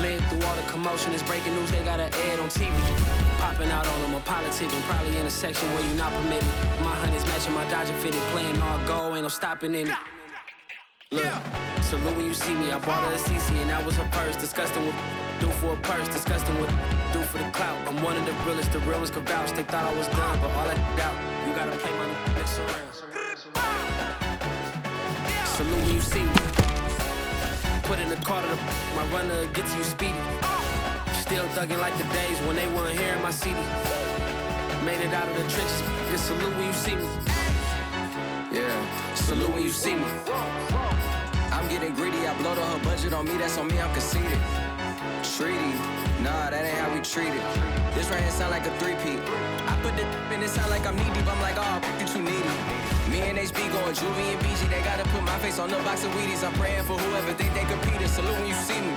Fled through all the commotion, it's breaking news, they got an ad on TV. Popping out on them, a politicking, probably in a section where you not permitted. My honey's matching my Dodger fitted, playing all go, ain't no stopping in it. Look, salute when you see me, I bought her a CC and that was her purse. Disgusting what do for a purse, disgusting what do for the clout. I'm one of the realest, the real ones could vouch. They thought I was done, but all that doubt, you gotta play my next around. Salute when you see me. Put in the car to my runner gets you speedy. Still thugging like the days when they weren't hearing my CD. Made it out of the trenches. Just salute when you see me. Yeah, salute when you see me. I'm getting greedy. I blowed her budget on me. That's on me. I'm conceited. Treaty. Nah, that ain't how we treat it. This right here sound like a three-peat. I put the in it sound like I'm knee deep. I'm like, oh, you too needy. Me and HB going Juvie and BG. They gotta put my face on the box of Wheaties. I'm praying for whoever think they compete. Salute when you see me.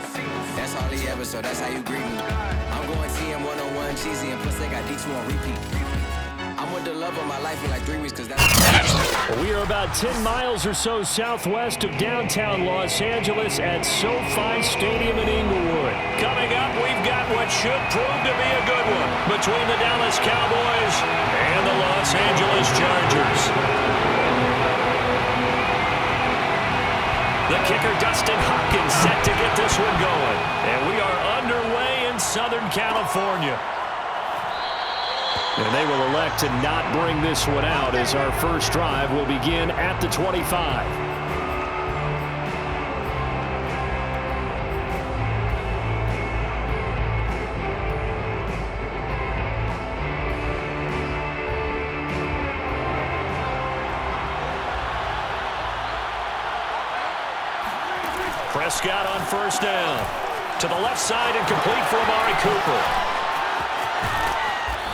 That's all he ever, so that's how you greet me. I'm going TM 101 cheesy and plus they got D2 on repeat. I'm with the love of my life in like 3 weeks because that's... We are about 10 miles or so southwest of downtown Los Angeles at SoFi Stadium in Inglewood. Coming up, we've got what should prove to be a good one between the Dallas Cowboys and the Los Angeles Chargers. The kicker, Dustin Hopkins, set to get this one going. And we are underway in Southern California. And they will elect to not bring this one out as our first drive will begin at the 25. Prescott on first down. To the left side and complete for Amari Cooper.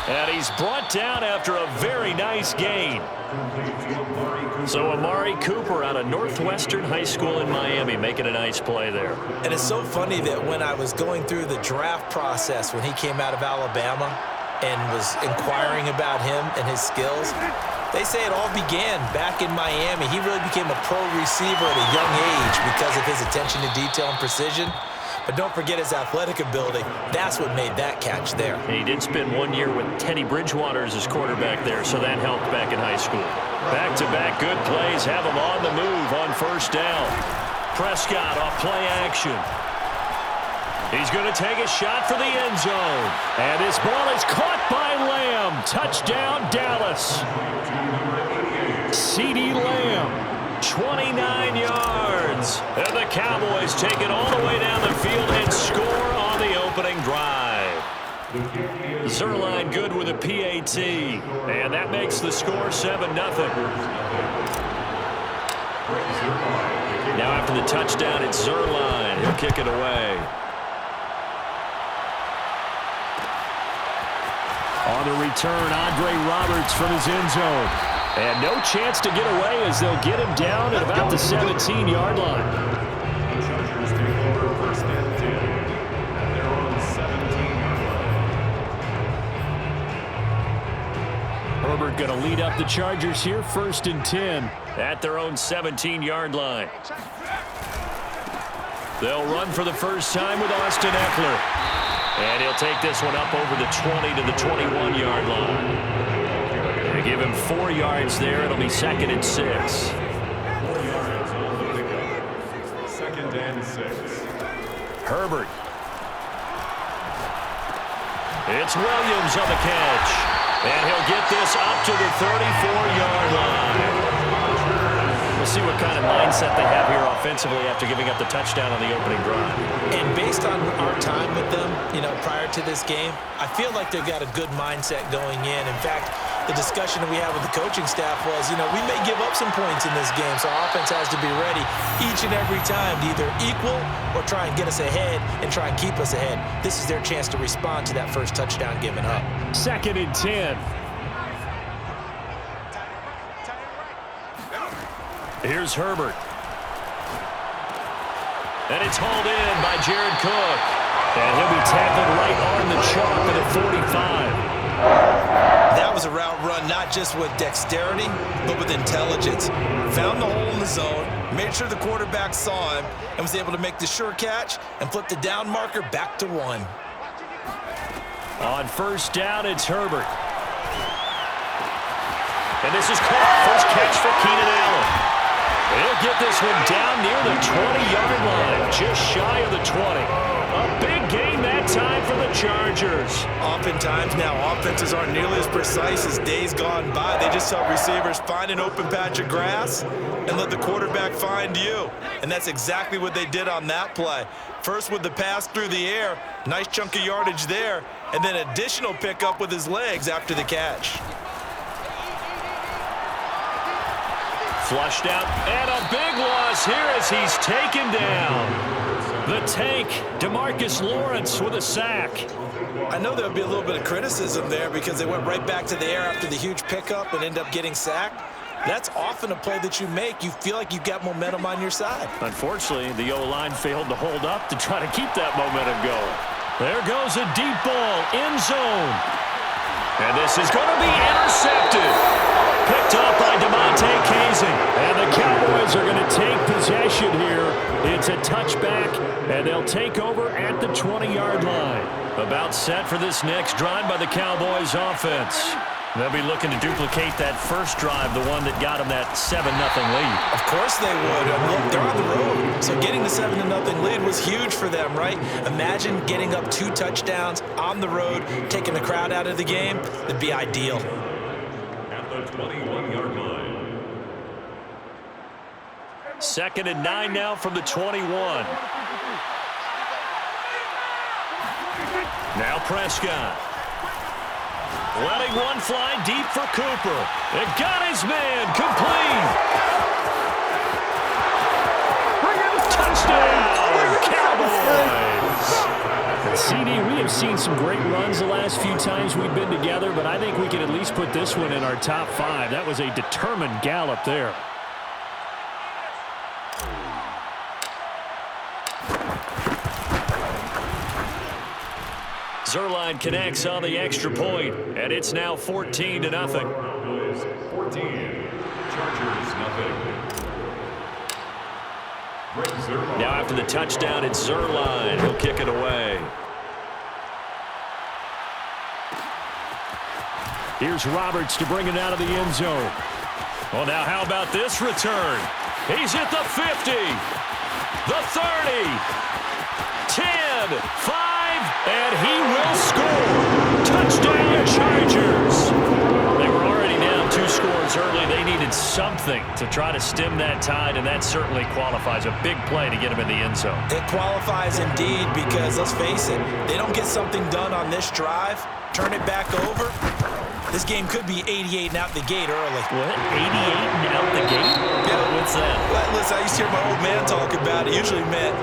And he's brought down after a very nice gain. So Amari Cooper out of Northwestern High School in Miami making a nice play there. And it's so funny that when I was going through the draft process when he came out of Alabama and was inquiring about him and his skills, they say it all began back in Miami. He really became a pro receiver at a young age because of his attention to detail and precision. But don't forget his athletic ability. That's what made that catch there. He did spend 1 year with Teddy Bridgewater as his quarterback there, so that helped back in high school. Back-to-back good plays have him on the move on first down. Prescott off play action. He's going to take a shot for the end zone. And this ball is caught by Lamb. Touchdown, Dallas. CeeDee Lamb. 29 yards. And the Cowboys take it all the way down the field and score on the opening drive. Zerline good with a PAT. And that makes the score 7-0. Now after the touchdown, it's Zerline. He'll kick it away. On the return, Andre Roberts from his end zone. And no chance to get away as they'll get him down at about the 17-yard line. The Chargers take over first and 10. They're on the 17-yard line. Herbert going to lead up the Chargers here, first and 10 at their own 17-yard line. They'll run for the first time with Austin Eckler. And he'll take this one up over the 20 to the 21-yard line. They give him 4 yards there. It'll be 2nd and 6. 4 yards on the pickup. 2nd and 6. Herbert. It's Williams on the catch. And he'll get this up to the 34-yard line. We'll see what kind of mindset they have here offensively after giving up the touchdown on the opening drive. And based on our time with them, prior to this game, I feel like they've got a good mindset going in. In fact, the discussion that we had with the coaching staff was, we may give up some points in this game, so our offense has to be ready each and every time to either equal or try and get us ahead and try and keep us ahead. This is their chance to respond to that first touchdown given up. 2nd and 10. Here's Herbert. And it's hauled in by Jared Cook. And he'll be tackled right on the chalk at the 45. That was a route run not just with dexterity, but with intelligence. Found the hole in the zone, Made sure the quarterback saw him and was able to make the sure catch and flip the down marker back to 1. On first down, it's Herbert. And this is caught. First catch for Keenan Allen. He'll get this one down near the 20-yard line, just shy of the 20. A big gain that time for the Chargers. Oftentimes now, offenses aren't nearly as precise as days gone by. They just help receivers find an open patch of grass and let the quarterback find you. And that's exactly what they did on that play. First with the pass through the air, nice chunk of yardage there, and then additional pickup with his legs after the catch. Flushed out, and a big loss here as he's taken down. The tank, DeMarcus Lawrence with a sack. I know there'll be a little bit of criticism there because they went right back to the air after the huge pickup and end up getting sacked. That's often a play that you make. You feel like you've got momentum on your side. Unfortunately, the O-line failed to hold up to try to keep that momentum going. There goes a deep ball, end zone. And this is going to be intercepted. Picked up by DeMonte Casey. And the Cowboys are going to take possession here. It's a touchback, and they'll take over at the 20-yard line. About set for this next drive by the Cowboys offense. They'll be looking to duplicate that first drive, the one that got them that 7-0 lead. Of course they would. Look, they're on the road. So getting the 7-0 lead was huge for them, right? Imagine getting up 2 touchdowns on the road, taking the crowd out of the game. It'd be ideal. At the 21-yard line. 2nd and 9 now from the 21. Now Prescott. Letting one fly deep for Cooper. It got his man complete. Touchdown, Cowboys. And CD, we have seen some great runs the last few times we've been together, but I think we can at least put this one in our top 5. That was a determined gallop there. Zerline connects on the extra point, and it's now 14-0. Cowboys 14, Chargers nothing. Now after the touchdown, it's Zerline. He'll kick it away. Here's Roberts to bring it out of the end zone. Well, now how about this return? He's at the 50, the 30, 10, 5, and he will score. Touchdown, Chargers. They were already down 2 scores early. They needed something to try to stem that tide, and that certainly qualifies. A big play to get him in the end zone. It qualifies indeed because, let's face it, they don't get something done on this drive, turn it back over, this game could be 88 and out the gate early. What? 88 and out the gate? Yeah. What's that? Well, listen, I used to hear my old man talk about it. Usually meant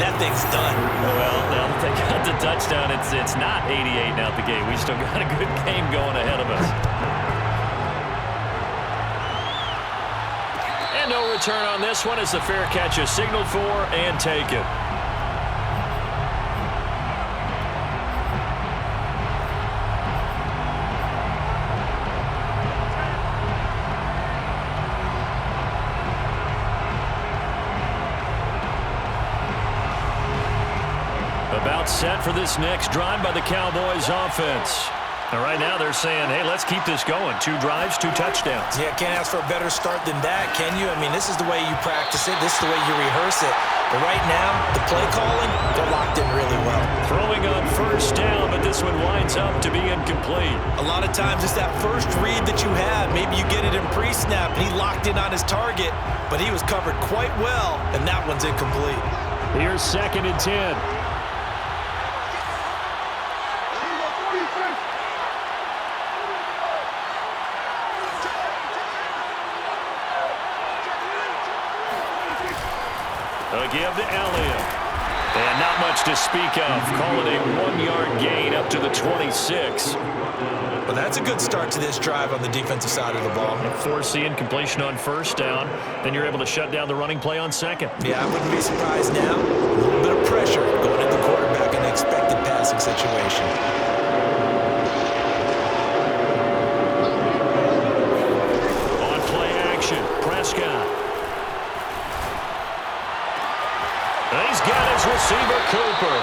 that thing's done. Well, now that they got the touchdown, it's not 88 and out the gate. We still got a good game going ahead of us. And no return on this one as the fair catch is signaled for and taken. About set for this next drive by the Cowboys offense. And right now they're saying, hey, let's keep this going. 2 drives, 2 touchdowns. Yeah, can't ask for a better start than that, can you? I mean, this is the way you practice it. This is the way you rehearse it. But right now, the play calling, they're locked in really well. Throwing on first down, but this one winds up to be incomplete. A lot of times it's that first read that you have. Maybe you get it in pre-snap, and he locked in on his target, but he was covered quite well, and that one's incomplete. Here's 2nd and 10. A give to Elliott. And not much to speak of. Call it a 1-yard gain up to the 26. Well, that's a good start to this drive on the defensive side of the ball. Force the incompletion on first down. Then you're able to shut down the running play on second. Yeah, I wouldn't be surprised now. A little bit of pressure going at the quarterback in an expected passing situation. Cooper.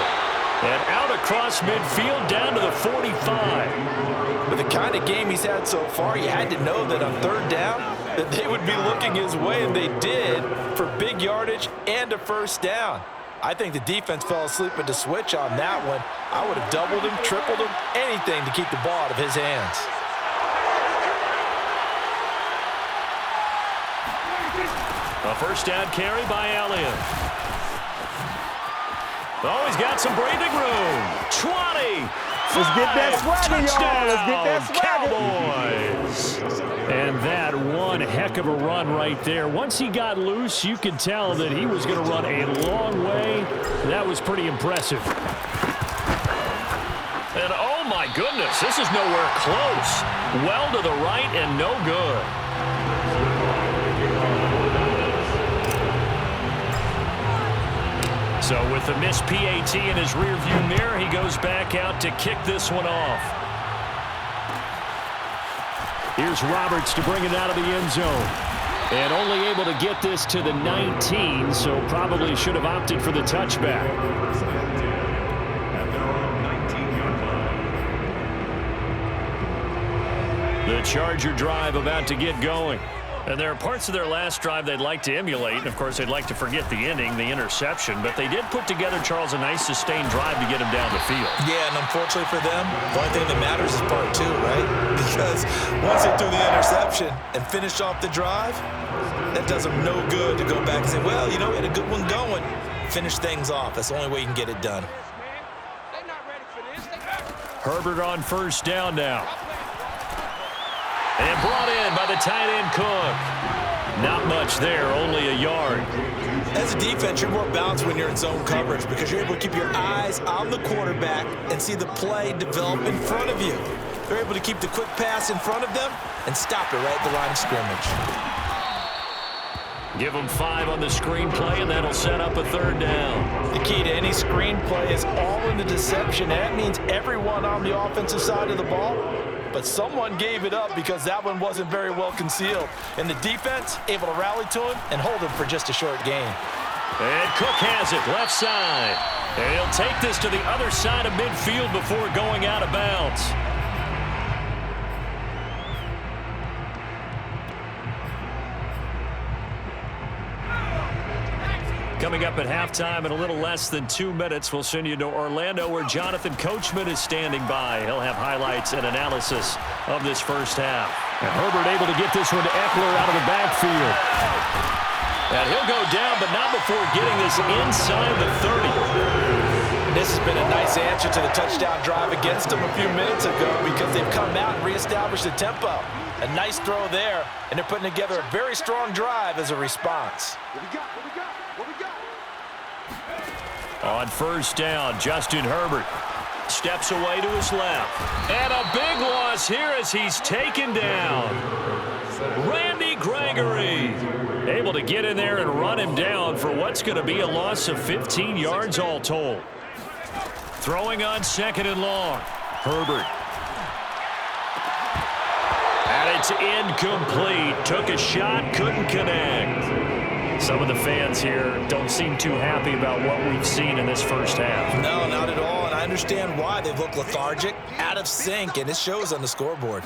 And out across midfield down to the 45. With the kind of game he's had so far, you had to know that on third down that they would be looking his way, and they did, for big yardage and a first down. I think the defense fell asleep at the switch on that one. I would have doubled him, tripled him, anything to keep the ball out of his hands. A first down carry by Elliott. Oh, he's got some breathing room. 20. Let's get that swagger, y'all. Let's get that swagger. Cowboys. And that one heck of a run right there. Once he got loose, you could tell that he was going to run a long way. That was pretty impressive. And oh my goodness, this is nowhere close. Well to the right and no good. So with the missed PAT in his rearview mirror, he goes back out to kick this one off. Here's Roberts to bring it out of the end zone. And only able to get this to the 19, so probably should have opted for the touchback. At their own 19-yard line. The Charger drive about to get going. And there are parts of their last drive they'd like to emulate. And, of course, they'd like to forget the ending, the interception. But they did put together, Charles, a nice sustained drive to get him down the field. Yeah, and unfortunately for them, the only thing that matters is part two, right? Because once they threw the interception and finished off the drive, that does them no good to go back and say, well, you know, we had a good one going. Finish things off. That's the only way you can get it done. Herbert on first down now. And brought in by the tight end Cook. Not much there, only a yard. As a defense, you're more balanced when you're in zone coverage because you're able to keep your eyes on the quarterback and see the play develop in front of you. They're able to keep the quick pass in front of them and stop it right at the line of scrimmage. Give them 5 on the screenplay, and that'll set up a third down. The key to any screenplay is all in the deception. That means everyone on the offensive side of the ball, but someone gave it up because that one wasn't very well concealed. And the defense able to rally to him and hold him for just a short gain. And Cook has it, left side. And he'll take this to the other side of midfield before going out of bounds. Coming up at halftime in a little less than 2 minutes, we'll send you to Orlando where Jonathan Coachman is standing by. He'll have highlights and analysis of this first half. And Herbert able to get this one to Eckler out of the backfield. And he'll go down, but not before getting this inside the 30. This has been a nice answer to the touchdown drive against them a few minutes ago because they've come out and reestablished the tempo. A nice throw there, and they're putting together a very strong drive as a response. On first down, Justin Herbert steps away to his left. And a big loss here as he's taken down. Randy Gregory able to get in there and run him down for what's going to be a loss of 15 yards all told. Throwing on second and long. Herbert. And it's incomplete. Took a shot, couldn't connect. Some of the fans here don't seem too happy about what we've seen in this first half. No, not at all, and I understand why. They look lethargic, out of sync, and it shows on the scoreboard.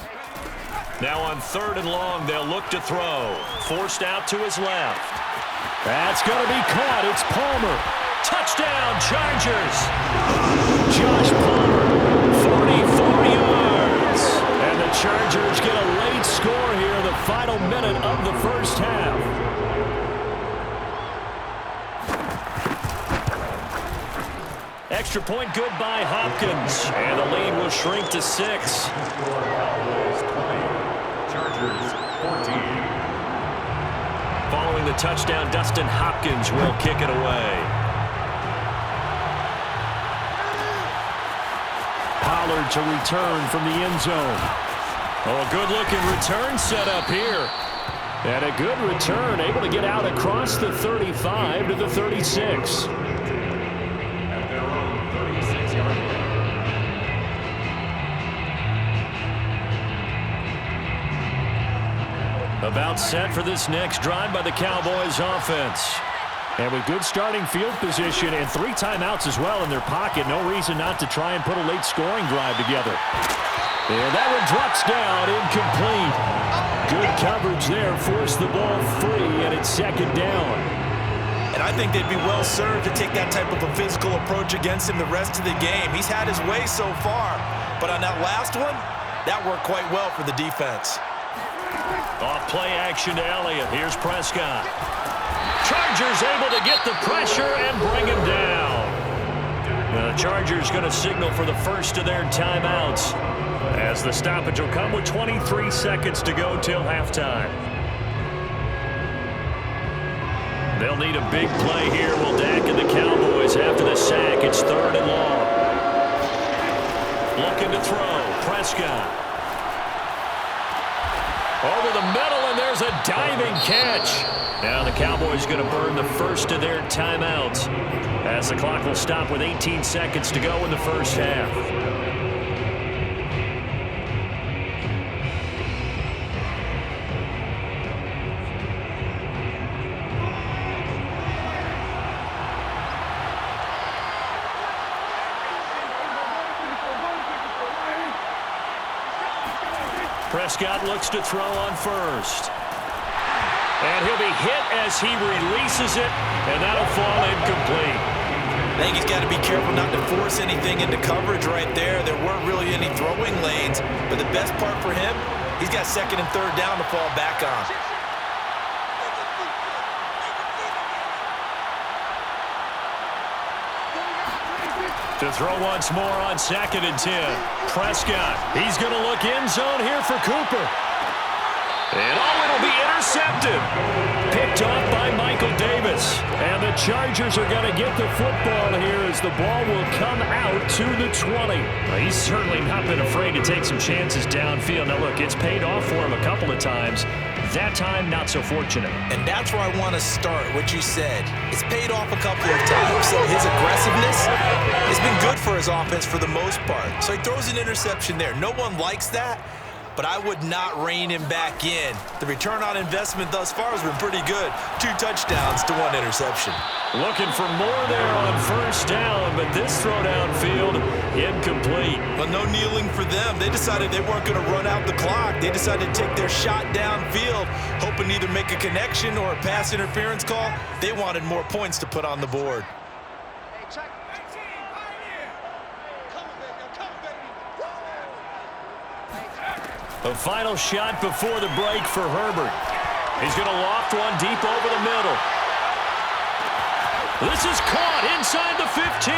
Now on third and long, they'll look to throw. Forced out to his left. That's going to be caught. It's Palmer. Touchdown, Chargers. Josh Palmer, 44 yards. And the Chargers get a late score here in the final minute of the first half. Extra point good by Hopkins. And the lead will shrink to 6. Chargers 14. Following the touchdown, Dustin Hopkins will kick it away. Pollard to return from the end zone. Oh, a good-looking return set up here. And a good return, able to get out across the 35 to the 36. About set for this next drive by the Cowboys offense. And with good starting field position and 3 timeouts as well in their pocket, no reason not to try and put a late scoring drive together. And that one drops down, incomplete. Good coverage there, forced the ball free, and it's 2nd down. And I think they'd be well served to take that type of a physical approach against him the rest of the game. He's had his way so far, but on that last one, that worked quite well for the defense. Off play action to Elliott. Here's Prescott. Chargers able to get the pressure and bring him down. Now the Chargers going to signal for the first of their timeouts, as the stoppage will come with 23 seconds to go till halftime. They'll need a big play here. Will Dak and the Cowboys after the sack. It's 3rd and long. Looking to throw. Prescott. Over the middle, and there's a diving catch. Now the Cowboys going to burn the first of their timeouts, as the clock will stop with 18 seconds to go in the first half. Prescott looks to throw on first. And he'll be hit as he releases it, and that'll fall incomplete. I think he's got to be careful not to force anything into coverage right there. There weren't really any throwing lanes, but the best part for him, he's got 2nd and 3rd down to fall back on. To throw once more on 2nd and 10. Prescott, he's going to look end zone here for Cooper. And it'll be intercepted. Picked off by Michael Davis. And the Chargers are going to get the football here as the ball will come out to the 20. Well, he's certainly not been afraid to take some chances downfield. Now, look, it's paid off for him a couple of times. That time, not so fortunate. And that's where I want to start, what you said. It's paid off a couple of times. So his aggressiveness has been good for his offense for the most part. So he throws an interception there. No one likes that, but I would not rein him back in. The return on investment thus far has been pretty good. 2 touchdowns to 1 interception. Looking for more there on 1st down, but this throw downfield, incomplete. Well, no kneeling for them. They decided they weren't going to run out the clock. They decided to take their shot downfield, hoping to either make a connection or a pass interference call. They wanted more points to put on the board. A final shot before the break for Herbert. He's going to loft one deep over the middle. This is caught inside the 15.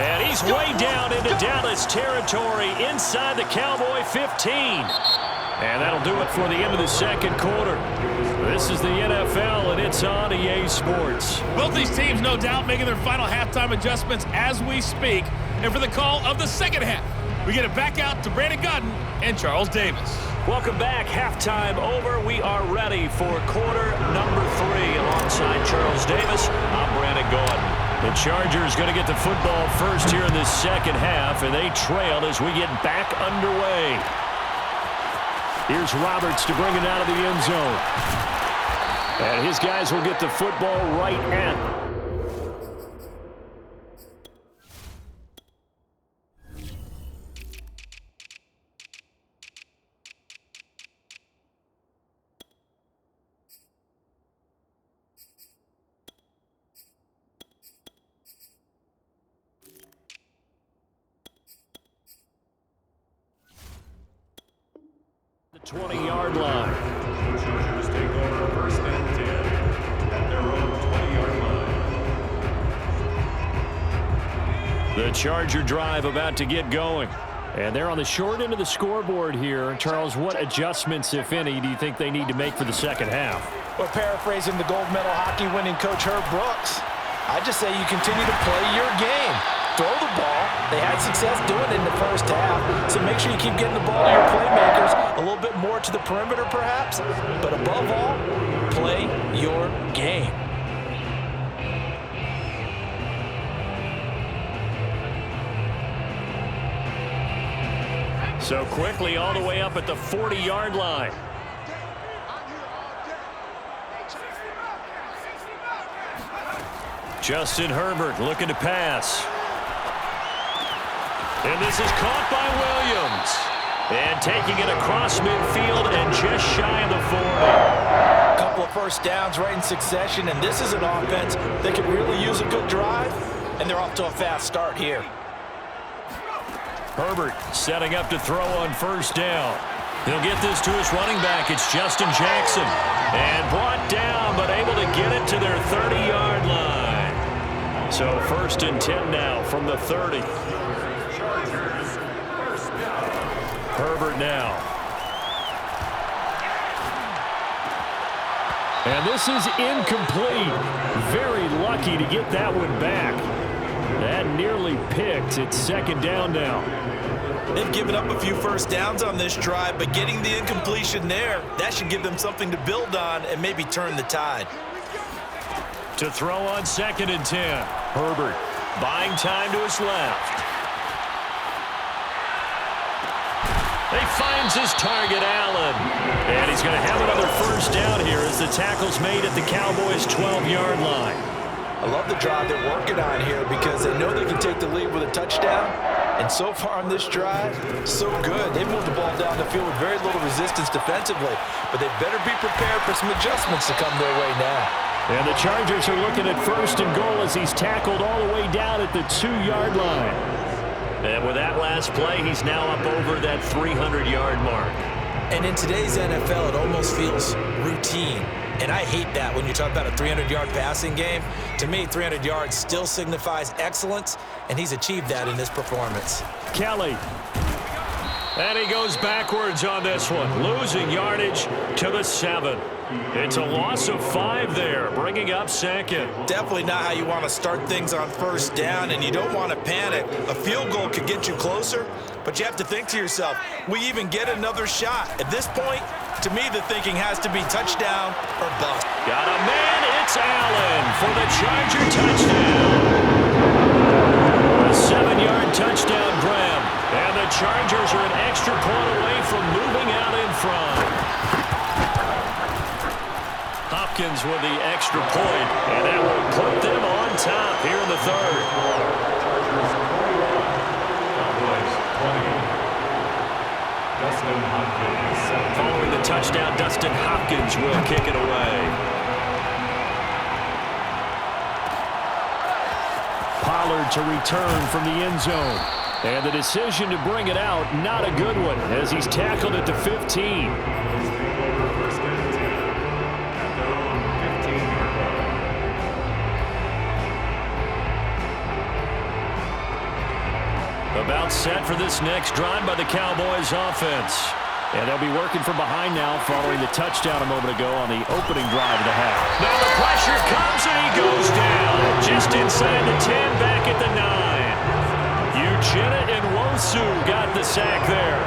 And he's way down into Dallas territory inside the Cowboy 15. And that'll do it for the end of the 2nd quarter. This is the NFL, and it's on EA Sports. Both these teams, no doubt, making their final halftime adjustments as we speak. And for the call of the 2nd half, we get it back out to Brandon Godden and Charles Davis. Welcome back. Halftime over. We are ready for quarter number 3. Alongside Charles Davis, I'm Brandon Godden. The Chargers going to get the football first here in this 2nd half, and they trail as we get back underway. Here's Roberts to bring it out of the end zone. And his guys will get the football right at the 20-yard line. The Chargers take over 1st and 10 at their own 20-yard line. The Charger drive about to get going. And they're on the short end of the scoreboard here. Charles, what adjustments, if any, do you think they need to make for the 2nd half? Well, paraphrasing the gold medal hockey winning coach Herb Brooks, I just say you continue to play your game. Throw the ball. They had success doing it in the 1st half, so make sure you keep getting the ball to your playmakers, a little bit more to the perimeter perhaps, but above all, play your game. So quickly all the way up at the 40-yard line. Justin Herbert looking to pass. And this is caught by Williams. And taking it across midfield and just shy of the 40. A couple of first downs right in succession, and this is an offense that could really use a good drive, and they're off to a fast start here. Herbert setting up to throw on first down. He'll get this to his running back. It's Justin Jackson. And brought down, but able to get it to their 30-yard line. So 1st and 10 now from the 30. Herbert now. And this is incomplete. Very lucky to get that one back. That nearly picked. It's 2nd down now. They've given up a few first downs on this drive, but getting the incompletion there, that should give them something to build on and maybe turn the tide. To throw on 2nd and 10. Herbert buying time to his left. He finds his target, Allen. And he's going to have another first down here as the tackle's made at the Cowboys' 12-yard line. I love the drive they're working on here because they know they can take the lead with a touchdown. And so far on this drive, so good. They moved the ball down the field with very little resistance defensively. But they better be prepared for some adjustments to come their way now. And the Chargers are looking at 1st and goal as he's tackled all the way down at the 2-yard line. And with that last play, he's now up over that 300-yard mark. And in today's NFL, it almost feels routine. And I hate that when you talk about a 300-yard passing game. To me, 300 yards still signifies excellence, and he's achieved that in this performance. Kelly. And he goes backwards on this one, losing yardage to the 7. It's a loss of 5 there, bringing up 2nd. Definitely not how you want to start things on first down, and you don't want to panic. A field goal could get you closer, but you have to think to yourself, we even get another shot. At this point, to me, the thinking has to be touchdown or bust. Got a man, it's Allen for the Charger touchdown. A 7-yard touchdown grab, and the Chargers are an extra point away from moving out in front. Hopkins with the extra point, and that will put them on top here in the 3rd. Following the touchdown, Dustin Hopkins will kick it away. Pollard to return from the end zone. And the decision to bring it out, not a good one, as he's tackled at the 15. About set for this next drive by the Cowboys offense. And they'll be working from behind now following the touchdown a moment ago on the opening drive of the half. Now the pressure comes and he goes down. Just inside the 10, back at the 9. Uchenna and Wosu got the sack there.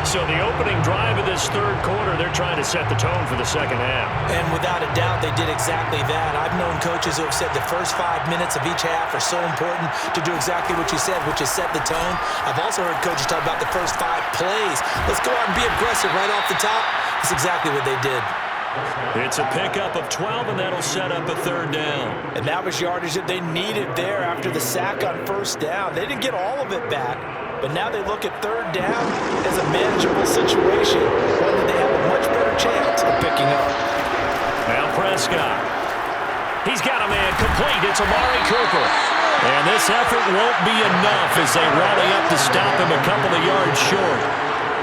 So the opening drive of this 3rd quarter, they're trying to set the tone for the 2nd half. And without a doubt, they did exactly that. I've known coaches who have said the first 5 minutes of each half are so important to do exactly what you said, which is set the tone. I've also heard coaches talk about the first 5 plays. Let's go out and be aggressive right off the top. That's exactly what they did. It's a pickup of 12, and that'll set up a 3rd down. And that was yardage that they needed there after the sack on first down. They didn't get all of it back, but now they look at 3rd down as a manageable situation, one that they have a much better chance of picking up. Now Prescott. He's got a man complete. It's Amari Cooper. And this effort won't be enough as they rally up to stop him a couple of yards short.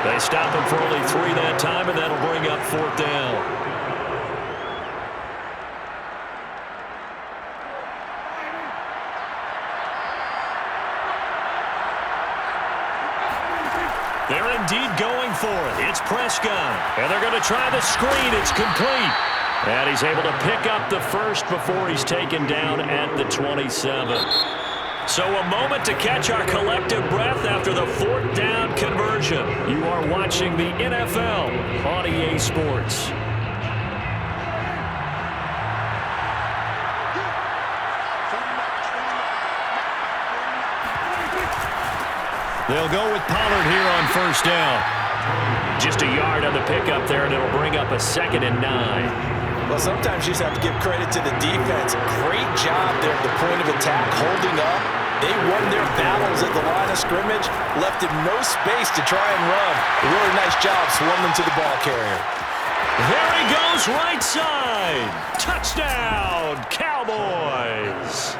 They stop him for only 3 that time, and that'll bring up 4th down. They're indeed going for it. It's Prescott. And they're going to try the screen. It's complete. And he's able to pick up the first before he's taken down at the 27. So a moment to catch our collective breath after the 4th down conversion. You are watching the NFL on EA Sports. They'll go with Pollard here on first down. Just a yard on the pickup there, and it'll bring up a 2nd and 9. Well, sometimes you just have to give credit to the defense. Great job there at the point of attack, holding up. They won their battles at the line of scrimmage, left him no space to try and run. A really nice job swarming to the ball carrier. There he goes, right side. Touchdown, Cowboys.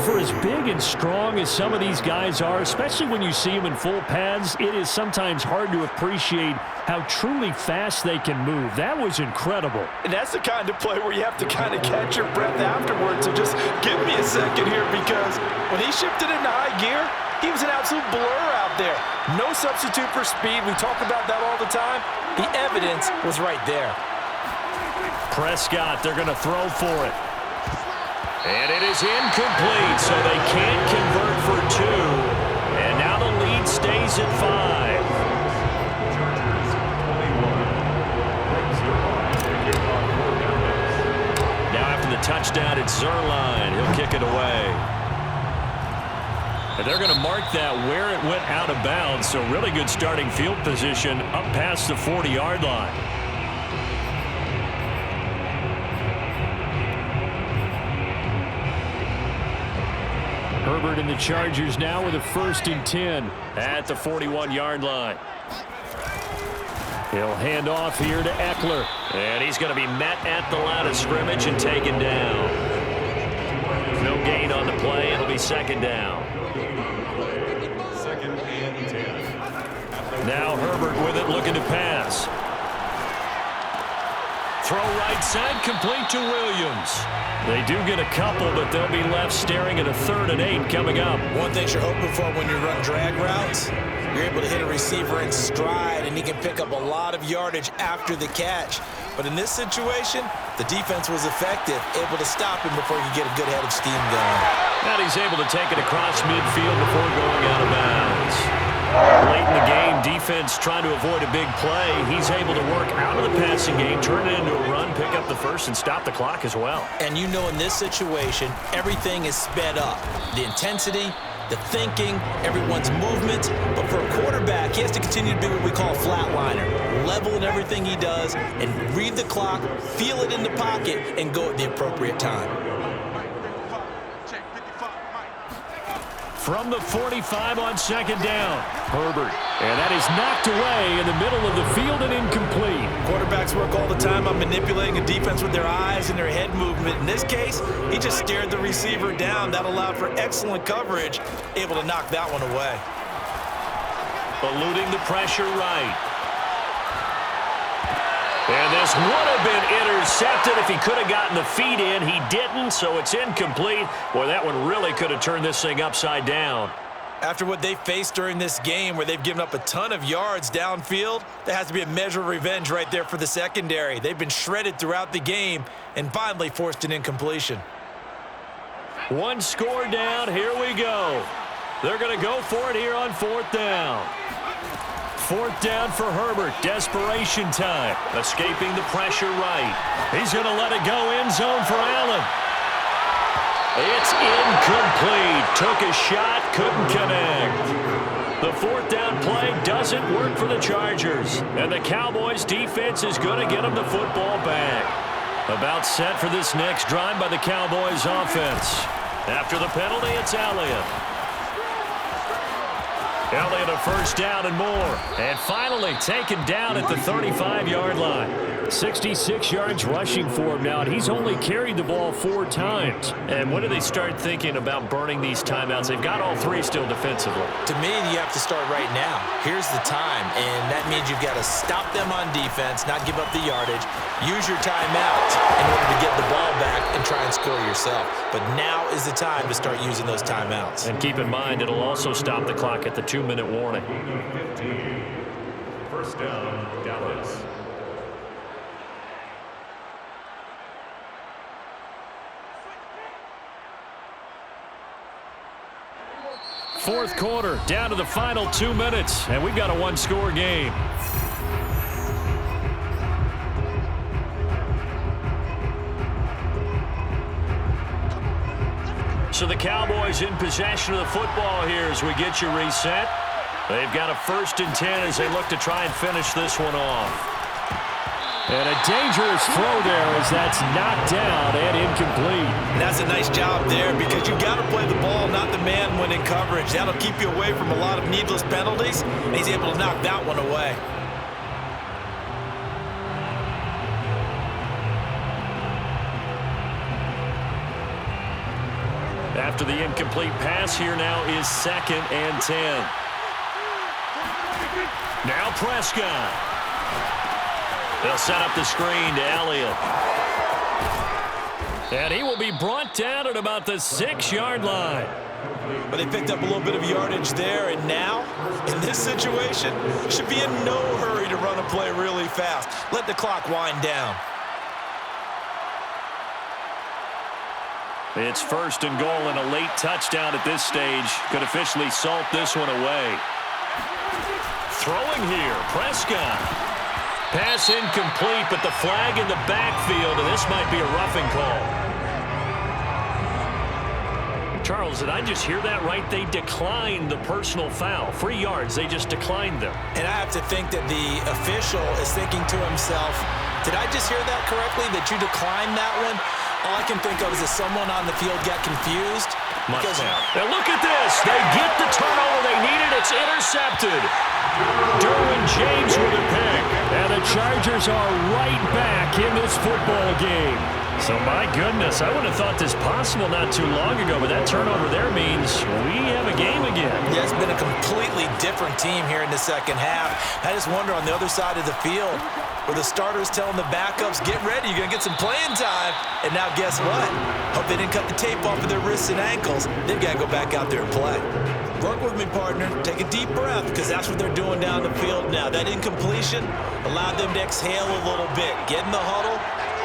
For as big and strong as some of these guys are, especially when you see them in full pads, it is sometimes hard to appreciate how truly fast they can move. That was incredible. And that's the kind of play where you have to kind of catch your breath afterwards. So just give me a second here, because when he shifted into high gear, he was an absolute blur out there. No substitute for speed. We talk about that all the time. The evidence was right there. Prescott, they're going to throw for it. And it is incomplete, so they can't convert for 2. And now the lead stays at 5. Now after the touchdown, it's Zerline. He'll kick it away. And they're going to mark that where it went out of bounds, so really good starting field position up past the 40-yard line. Herbert and the Chargers now with a 1st and 10 at the 41-yard line. He'll hand off here to Eckler. And he's going to be met at the line of scrimmage and taken down. No gain on the play. It'll be 2nd down. 2nd and 10. Now Herbert with it, looking to pass. Throw right side, complete to Williams. They do get a couple, but they'll be left staring at a 3rd and 8 coming up. One thing you're hoping for when you run drag routes, you're able to hit a receiver in stride, and he can pick up a lot of yardage after the catch. But in this situation, the defense was effective, able to stop him before he could get a good head of steam going. And he's able to take it across midfield before going out of bounds. Late in the game, defense trying to avoid a big play. He's able to work out of the passing game, turn it into a run, pick up the 1st, and stop the clock as well. And you know in this situation, everything is sped up. The intensity, the thinking, everyone's movement. But for a quarterback, he has to continue to be what we call a flatliner. Level in everything he does and read the clock, feel it in the pocket, and go at the appropriate time. From the 45 on 2nd down, Herbert. And that is knocked away in the middle of the field and incomplete. Quarterbacks work all the time on manipulating a defense with their eyes and their head movement. In this case, he just stared the receiver down. That allowed for excellent coverage, able to knock that one away. Eluding the pressure right. And this would have been intercepted if he could have gotten the feet in. He didn't, so it's incomplete. Boy, that one really could have turned this thing upside down. After what they faced during this game where they've given up a ton of yards downfield, there has to be a measure of revenge right there for the secondary. They've been shredded throughout the game and finally forced an incompletion. 1 score down. Here we go. They're going to go for it here on 4th down. 4th down for Herbert. Desperation time. Escaping the pressure right. He's going to let it go end zone for Allen. It's incomplete. Took a shot, couldn't connect. The 4th down play doesn't work for the Chargers. And the Cowboys defense is going to get them the football back. About set for this next drive by the Cowboys offense. After the penalty, it's Elliott. Elliott a 1st down and more. And finally taken down at the 35-yard line. 66 yards rushing for him now, and he's only carried the ball 4 times. And when do they start thinking about burning these timeouts? They've got all 3 still defensively. To me, you have to start right now. Here's the time, and that means you've got to stop them on defense, not give up the yardage, use your timeout in order to get the ball back and try and score yourself. But now is the time to start using those timeouts. And keep in mind, it'll also stop the clock at the 2-minute warning. 15. 1st down, Dallas. Fourth quarter, down to the final 2 minutes, and we've got a 1-score game. So the Cowboys in possession of the football here as we get you reset. They've got a 1st and 10 as they look to try and finish this one off. And a dangerous throw there as that's knocked down and incomplete. And that's a nice job there because you've got to play the ball, not the man when in coverage. That'll keep you away from a lot of needless penalties, and he's able to knock that one away. After the incomplete pass, here now is 2nd and 10. Now Prescott. They'll set up the screen to Elliott. And he will be brought down at about the 6-yard line. But they picked up a little bit of yardage there, and now, in this situation, should be in no hurry to run a play really fast. Let the clock wind down. It's 1st and goal, and a late touchdown at this stage could officially salt this one away. Throwing here, Prescott. Pass incomplete, but the flag in the backfield, and this might be a roughing call. Charles, did I just hear that right? They declined the personal foul. 3 yards, they just declined them. And I have to think that the official is thinking to himself, did I just hear that correctly, that you declined that one? All I can think of is that someone on the field got confused. Must have. Now look at this. They get the turnover they needed. It's intercepted. Derwin James with a pick. And the Chargers are right back in this football game. So, my goodness, I would have thought this possible not too long ago, but that turnover there means we have a game again. Yeah, it's been a completely different team here in the second half. I just wonder on the other side of the field, where the starters telling the backups, get ready, you're going to get some playing time. And now guess what? Hope they didn't cut the tape off of their wrists and ankles. They've got to go back out there and play. Work with me, partner. Take a deep breath, because that's what they're doing down the field now. That incompletion allowed them to exhale a little bit. Get in the huddle,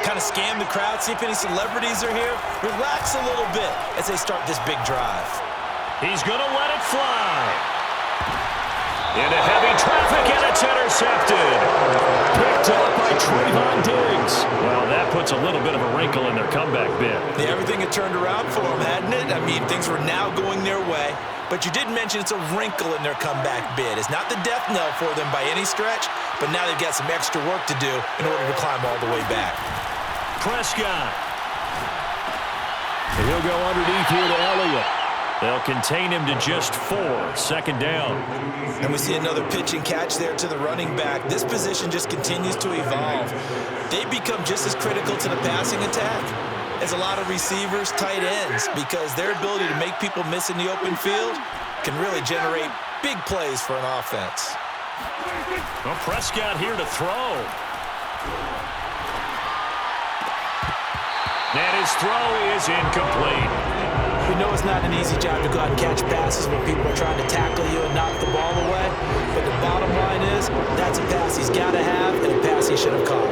kind of scan the crowd, see if any celebrities are here. Relax a little bit as they start this big drive. He's going to let it fly. Into heavy traffic, and it's intercepted. Picked up by Trayvon Diggs. Well, that puts a little bit of a wrinkle in their comeback bid. Yeah, everything had turned around for them, hadn't it? I mean, things were now going their way. But you did mention it's a wrinkle in their comeback bid. It's not the death knell for them by any stretch, but now they've got some extra work to do in order to climb all the way back. Prescott. And he'll go underneath here to Elliott. They'll contain him to just 4, 2nd down. And we see another pitch and catch there to the running back. This position just continues to evolve. They become just as critical to the passing attack as a lot of receivers, tight ends, because their ability to make people miss in the open field can really generate big plays for an offense. Well, Prescott here to throw. And his throw is incomplete. We know it's not an easy job to go out and catch passes when people are trying to tackle you and knock the ball away, but the bottom line is that's a pass he's got to have and a pass he should have caught.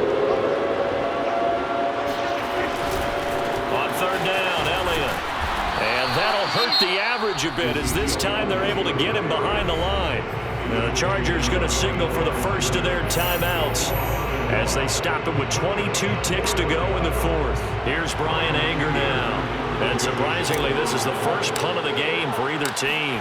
On 3rd down, Elliott. And that'll hurt the average a bit as this time they're able to get him behind the line. Now the Chargers going to signal for the first of their timeouts as they stop it with 22 ticks to go in the 4th. Here's Brian Anger now. And surprisingly, this is the first punt of the game for either team.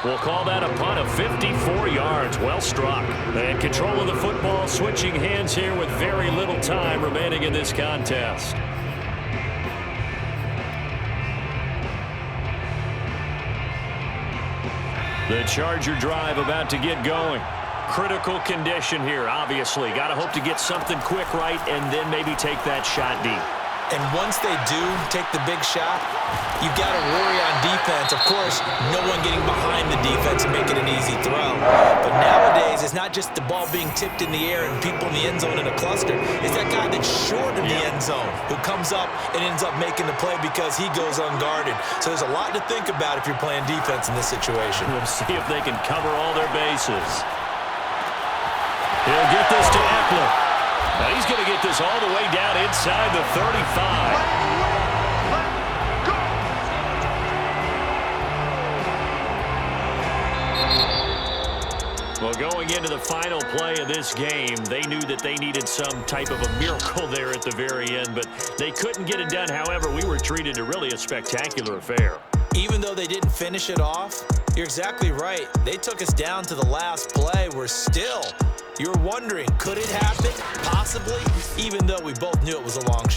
We'll call that a punt of 54 yards. Well struck. And control of the football switching hands here with very little time remaining in this contest. The Charger drive about to get going. Critical condition here, obviously. Got to hope to get something quick right and then maybe take that shot deep. And once they do take the big shot, you've got to worry on defense. Of course, no one getting behind the defense and making an easy throw. But nowadays, it's not just the ball being tipped in the air and people in the end zone in a cluster. It's that guy that's short of the end zone who comes up and ends up making the play because he goes unguarded. So there's a lot to think about if you're playing defense in this situation. We'll see if they can cover all their bases. He'll get this to Eckler. Now he's going to get this all the way down inside the 35. Well, going into the final play of this game, they knew that they needed some type of a miracle there at the very end, but they couldn't get it done. However, we were treated to really a spectacular affair. Even though they didn't finish it off, you're exactly right. They took us down to the last play. You're wondering, could it happen? Possibly, even though we both knew it was a long shot.